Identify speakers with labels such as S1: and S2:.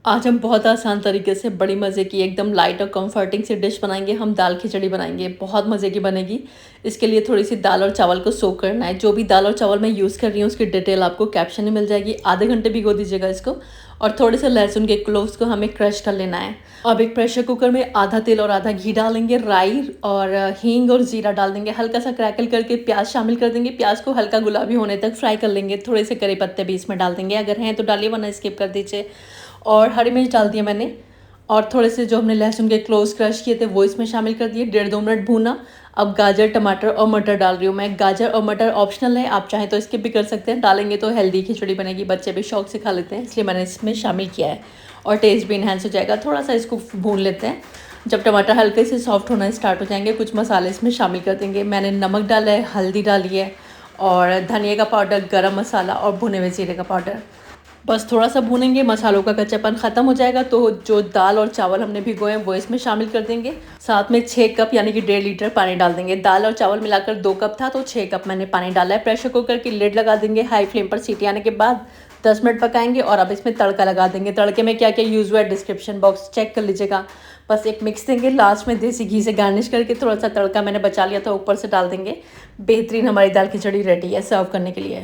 S1: आज हम बहुत आसान तरीके से बड़ी मज़े की एकदम लाइट और कंफर्टिंग सी डिश बनाएंगे। हम दाल खिचड़ी बनाएंगे, बहुत मज़े की बनेगी। इसके लिए थोड़ी सी दाल और चावल को सोक करना है। जो भी दाल और चावल मैं यूज़ कर रही हूँ उसकी डिटेल आपको कैप्शन में मिल जाएगी। आधे घंटे भिगो दीजिएगा इसको। और थोड़े से लहसुन के क्लोव्स को हमें क्रश कर लेना है। अब एक प्रेशर कुकर में आधा तेल और आधा घी डालेंगे, राई और हींग और जीरा डाल देंगे। हल्का सा क्रैकल करके प्याज शामिल कर देंगे। प्याज को हल्का गुलाबी होने तक फ्राई कर लेंगे। थोड़े से करी पत्ते भी इसमें डाल देंगे, अगर हैं तो डालिए वरना स्किप कर दीजिए। और हरी मिर्च डाल दिया मैंने। और थोड़े से जो हमने लहसुन के क्लोव्स क्रश किए थे वो इसमें शामिल कर दिए। 1.5-2 मिनट भूना। अब गाजर, टमाटर और मटर डाल रही हूँ मैं। गाजर और मटर ऑप्शनल है, आप चाहें तो स्किप भी कर सकते हैं। डालेंगे तो हेल्दी खिचड़ी बनेगी, बच्चे भी शौक से खा लेते हैं, इसलिए मैंने इसमें शामिल किया है। और टेस्ट भी इन्हेंस हो जाएगा। थोड़ा सा इसको भून लेते हैं। जब टमाटर हल्के से सॉफ्ट होना स्टार्ट हो जाएंगे, कुछ मसाले इसमें शामिल कर देंगे। मैंने नमक डाला है, हल्दी डाली है और धनिया का पाउडर, गरम मसाला और भुने हुए जीरे का पाउडर। बस थोड़ा सा भूनेंगे, मसालों का कच्चापन ख़त्म हो जाएगा तो जो दाल और चावल हमने भिगोए हैं वो इसमें शामिल कर देंगे। साथ में 6 कप यानी कि 1.5 लीटर पानी डाल देंगे। दाल और चावल मिलाकर 2 कप था तो 6 कप मैंने पानी डाला है। प्रेशर कुकर की लिड लगा देंगे। हाई फ्लेम पर सीटी आने के बाद 10 मिनट पकाएंगे। और अब इसमें तड़का लगा देंगे। तड़के में क्या क्या यूज़ हुआ है डिस्क्रिप्शन बॉक्स चेक कर लीजिएगा। बस एक मिक्स देंगे, लास्ट में देसी घी से गार्निश करके थोड़ा सा तड़का मैंने बचा लिया था ऊपर से डाल देंगे। बेहतरीन हमारी दाल खिचड़ी रेडी है सर्व करने के लिए।